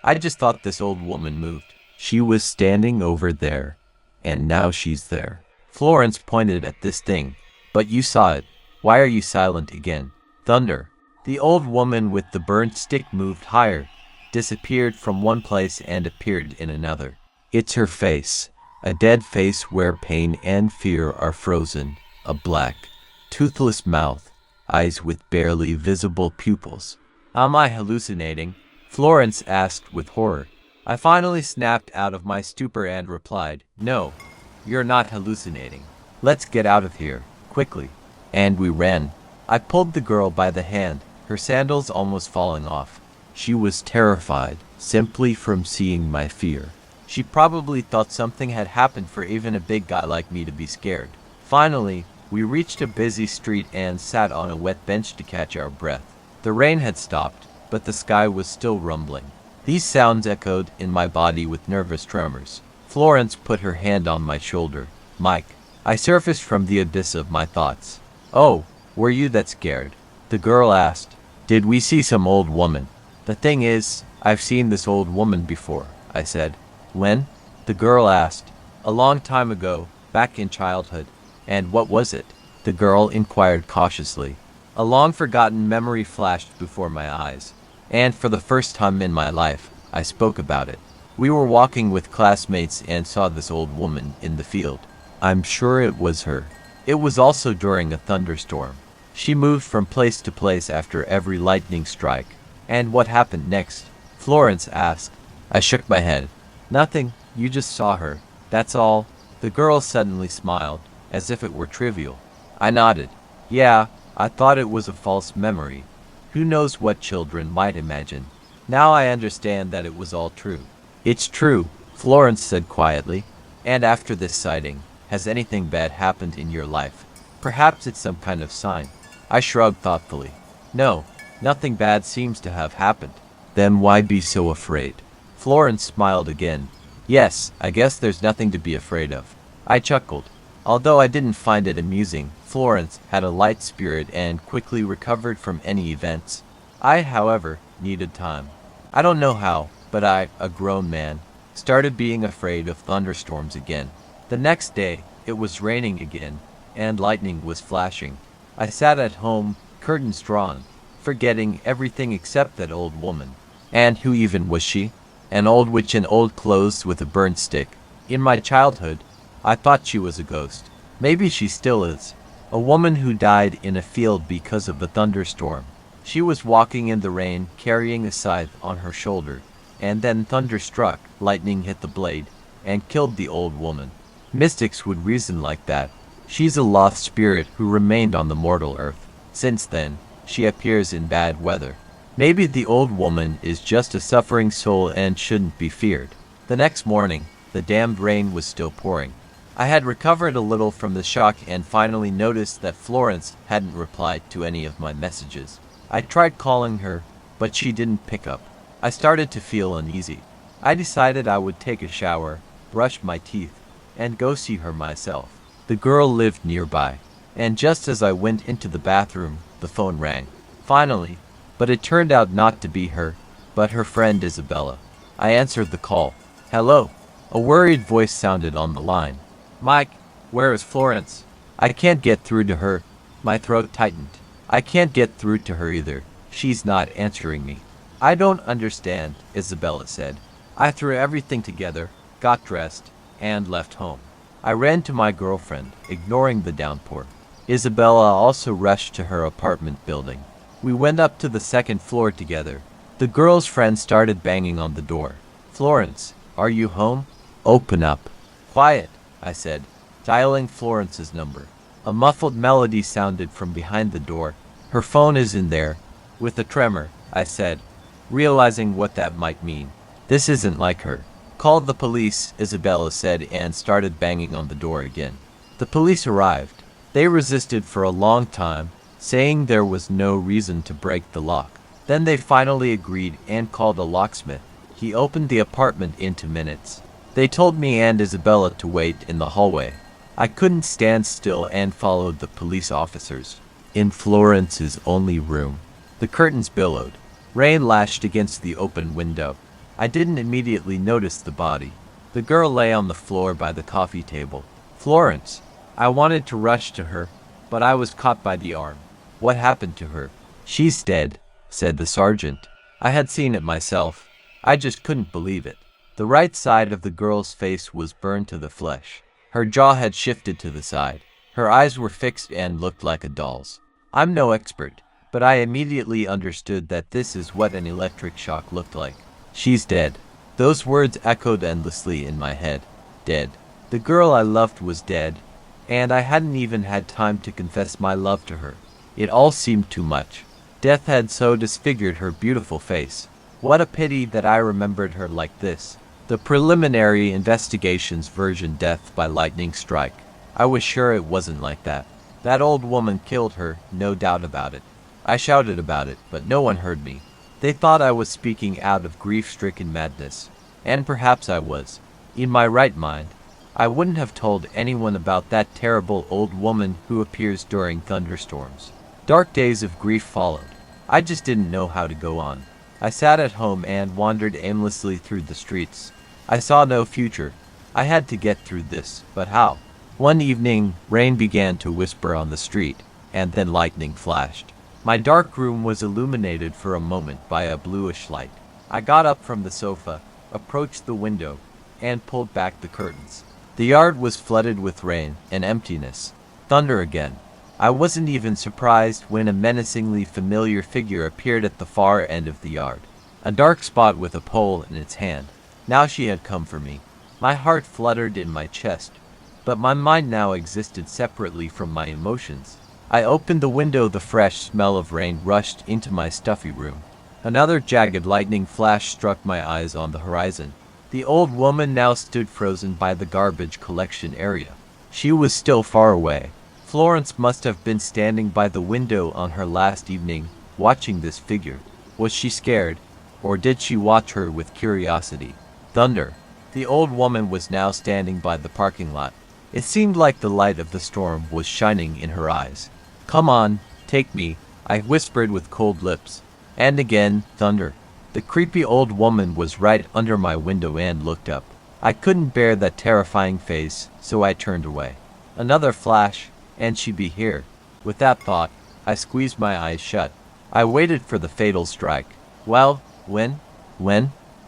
I just thought this old woman moved. She was standing over there, and now she's there. Florence pointed at this thing. But you saw it. Why are you silent again? Thunder. The old woman with the burnt stick moved higher, disappeared from one place and appeared in another. It's her face. A dead face where pain and fear are frozen. A black, toothless mouth. Eyes with barely visible pupils. Am I hallucinating? Florence asked with horror. I finally snapped out of my stupor and replied, no, you're not hallucinating. Let's get out of here, quickly. And we ran. I pulled the girl by the hand, her sandals almost falling off. She was terrified, simply from seeing my fear. She probably thought something had happened for even a big guy like me to be scared. Finally, we reached a busy street and sat on a wet bench to catch our breath. The rain had stopped, but the sky was still rumbling. These sounds echoed in my body with nervous tremors. Florence put her hand on my shoulder. Mike. I surfaced from the abyss of my thoughts. Oh, were you that scared? The girl asked. Did we see some old woman? The thing is, I've seen this old woman before, I said. When? The girl asked. A long time ago, back in childhood. And what was it? The girl inquired cautiously. A long-forgotten memory flashed before my eyes, and for the first time in my life, I spoke about it. We were walking with classmates and saw this old woman in the field. I'm sure it was her. It was also during a thunderstorm. She moved from place to place after every lightning strike. And what happened next? Florence asked. I shook my head. Nothing, you just saw her. That's all. The girl suddenly smiled, as if it were trivial. I nodded. Yeah, I thought it was a false memory. Who knows what children might imagine. Now I understand that it was all true. It's true, Florence said quietly. And after this sighting, has anything bad happened in your life? Perhaps it's some kind of sign. I shrugged thoughtfully. No, nothing bad seems to have happened. Then why be so afraid? Florence smiled again. Yes, I guess there's nothing to be afraid of. I chuckled. Although I didn't find it amusing, Florence had a light spirit and quickly recovered from any events. I, however, needed time. I don't know how, but I, a grown man, started being afraid of thunderstorms again. The next day, it was raining again, and lightning was flashing. I sat at home, curtains drawn, forgetting everything except that old woman. And who even was she? An old witch in old clothes with a burnt stick. In my childhood, I thought she was a ghost. Maybe she still is. A woman who died in a field because of a thunderstorm. She was walking in the rain, carrying a scythe on her shoulder, and then thunder struck, lightning hit the blade, and killed the old woman. Mystics would reason like that. She's a lost spirit who remained on the mortal earth. Since then, she appears in bad weather. Maybe the old woman is just a suffering soul and shouldn't be feared. The next morning, the damned rain was still pouring. I had recovered a little from the shock and finally noticed that Florence hadn't replied to any of my messages. I tried calling her, but she didn't pick up. I started to feel uneasy. I decided I would take a shower, brush my teeth, and go see her myself. The girl lived nearby, and just as I went into the bathroom, the phone rang. Finally, but it turned out not to be her, but her friend Isabella. I answered the call. Hello. A worried voice sounded on the line. Mike, where is Florence? I can't get through to her. My throat tightened. I can't get through to her either. She's not answering me. I don't understand, Isabella said. I threw everything together, got dressed, and left home. I ran to my girlfriend, ignoring the downpour. Isabella also rushed to her apartment building. We went up to the second floor together. The girl's friend started banging on the door. Florence, are you home? Open up. Quiet, I said, dialing Florence's number. A muffled melody sounded from behind the door. Her phone is in there. With a tremor, I said, realizing what that might mean. This isn't like her. Call the police, Isabella said, and started banging on the door again. The police arrived. They resisted for a long time, saying there was no reason to break the lock. Then they finally agreed and called a locksmith. He opened the apartment in 2 minutes. They told me and Isabella to wait in the hallway. I couldn't stand still and followed the police officers. In Florence's only room, the curtains billowed. Rain lashed against the open window. I didn't immediately notice the body. The girl lay on the floor by the coffee table. Florence! I wanted to rush to her, but I was caught by the arm. What happened to her? She's dead, said the sergeant. I had seen it myself. I just couldn't believe it. The right side of the girl's face was burned to the flesh. Her jaw had shifted to the side. Her eyes were fixed and looked like a doll's. I'm no expert, but I immediately understood that this is what an electric shock looked like. She's dead. Those words echoed endlessly in my head. Dead. The girl I loved was dead, and I hadn't even had time to confess my love to her. It all seemed too much. Death had so disfigured her beautiful face. What a pity that I remembered her like this. The preliminary investigation's version, death by lightning strike. I was sure it wasn't like that. That old woman killed her, no doubt about it. I shouted about it, but no one heard me. They thought I was speaking out of grief-stricken madness. And perhaps I was. In my right mind, I wouldn't have told anyone about that terrible old woman who appears during thunderstorms. Dark days of grief followed. I just didn't know how to go on. I sat at home and wandered aimlessly through the streets. I saw no future. I had to get through this, but how? One evening, rain began to whisper on the street, and then lightning flashed. My dark room was illuminated for a moment by a bluish light. I got up from the sofa, approached the window, and pulled back the curtains. The yard was flooded with rain and emptiness. Thunder again. I wasn't even surprised when a menacingly familiar figure appeared at the far end of the yard. A dark spot with a pole in its hand. Now she had come for me. My heart fluttered in my chest, but my mind now existed separately from my emotions. I opened the window. The fresh smell of rain rushed into my stuffy room. Another jagged lightning flash struck my eyes on the horizon. The old woman now stood frozen by the garbage collection area. She was still far away. Florence must have been standing by the window on her last evening, watching this figure. Was she scared, or did she watch her with curiosity? Thunder. The old woman was now standing by the parking lot. It seemed like the light of the storm was shining in her eyes. Come on, take me, I whispered with cold lips. And again, thunder. The creepy old woman was right under my window and looked up. I couldn't bear that terrifying face, so I turned away. Another flash, and she'd be here. With that thought, I squeezed my eyes shut. I waited for the fatal strike. Well, when?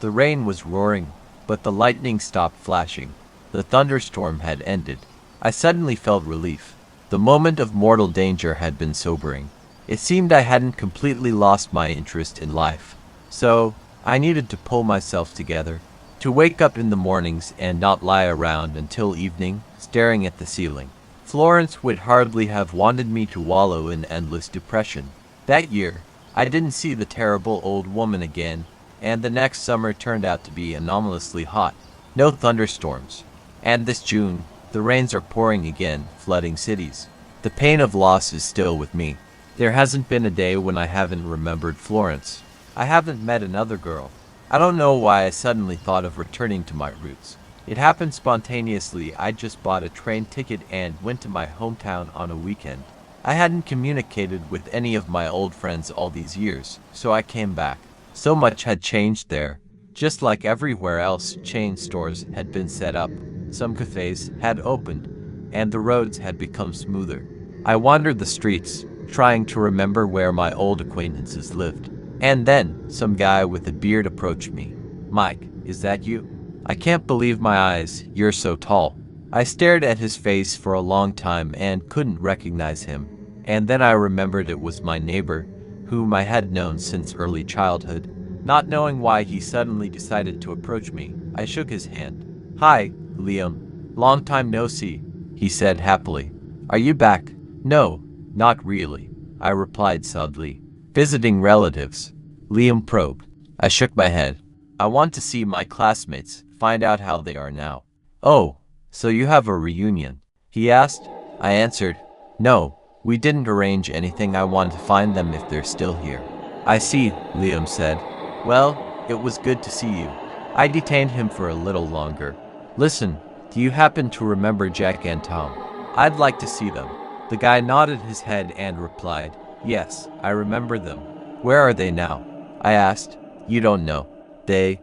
The rain was roaring, but the lightning stopped flashing. The thunderstorm had ended. I suddenly felt relief. The moment of mortal danger had been sobering. It seemed I hadn't completely lost my interest in life. So, I needed to pull myself together, to wake up in the mornings and not lie around until evening, staring at the ceiling. Florence would hardly have wanted me to wallow in endless depression. That year, I didn't see the terrible old woman again, and the next summer turned out to be anomalously hot. No thunderstorms. And this June, the rains are pouring again, flooding cities. The pain of loss is still with me. There hasn't been a day when I haven't remembered Florence. I haven't met another girl. I don't know why I suddenly thought of returning to my roots. It happened spontaneously. I just bought a train ticket and went to my hometown on a weekend. I hadn't communicated with any of my old friends all these years, so I came back. So much had changed there. Just like everywhere else, chain stores had been set up. Some cafes had opened, and the roads had become smoother. I wandered the streets, trying to remember where my old acquaintances lived. And then, some guy with a beard approached me. Mike, is that you? I can't believe my eyes, you're so tall. I stared at his face for a long time and couldn't recognize him. And then I remembered it was my neighbor, whom I had known since early childhood. Not knowing why he suddenly decided to approach me, I shook his hand. Hi, Liam. Long time no see, he said happily. Are you back? No, not really, I replied sadly. Visiting relatives. Liam probed. I shook my head. I want to see my classmates, find out how they are now. Oh, so you have a reunion? He asked. I answered, no, we didn't arrange anything. I want to find them if they're still here. I see, Liam said. Well, it was good to see you. I detained him for a little longer. Listen, do you happen to remember Jack and Tom? I'd like to see them. The guy nodded his head and replied, yes, I remember them. Where are they now? I asked. You don't know. They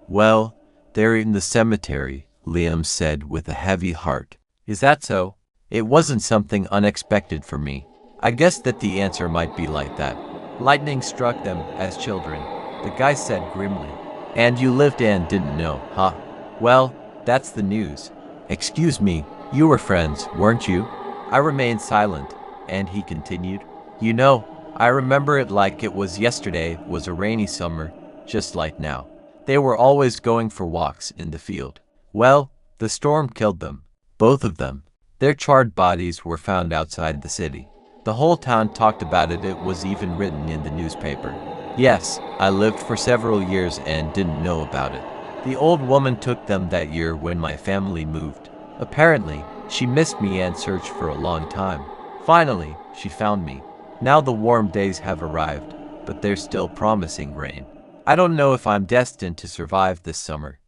Well, they're in the cemetery, Liam said with a heavy heart. Is that so? It wasn't something unexpected for me. I guess that the answer might be like that. Lightning struck them as children, the guy said grimly. And you lived and didn't know, huh? Well, that's the news. Excuse me, you were friends, weren't you? I remained silent, and he continued. You know, I remember it like it was yesterday, was a rainy summer, just like now. They were always going for walks in the field. Well, the storm killed them, both of them. Their charred bodies were found outside the city. The whole town talked about it, it was even written in the newspaper. Yes, I lived for several years and didn't know about it. The old woman took them that year when my family moved. Apparently, she missed me and searched for a long time. Finally, she found me. Now the warm days have arrived, but there's still promising rain. I don't know if I'm destined to survive this summer.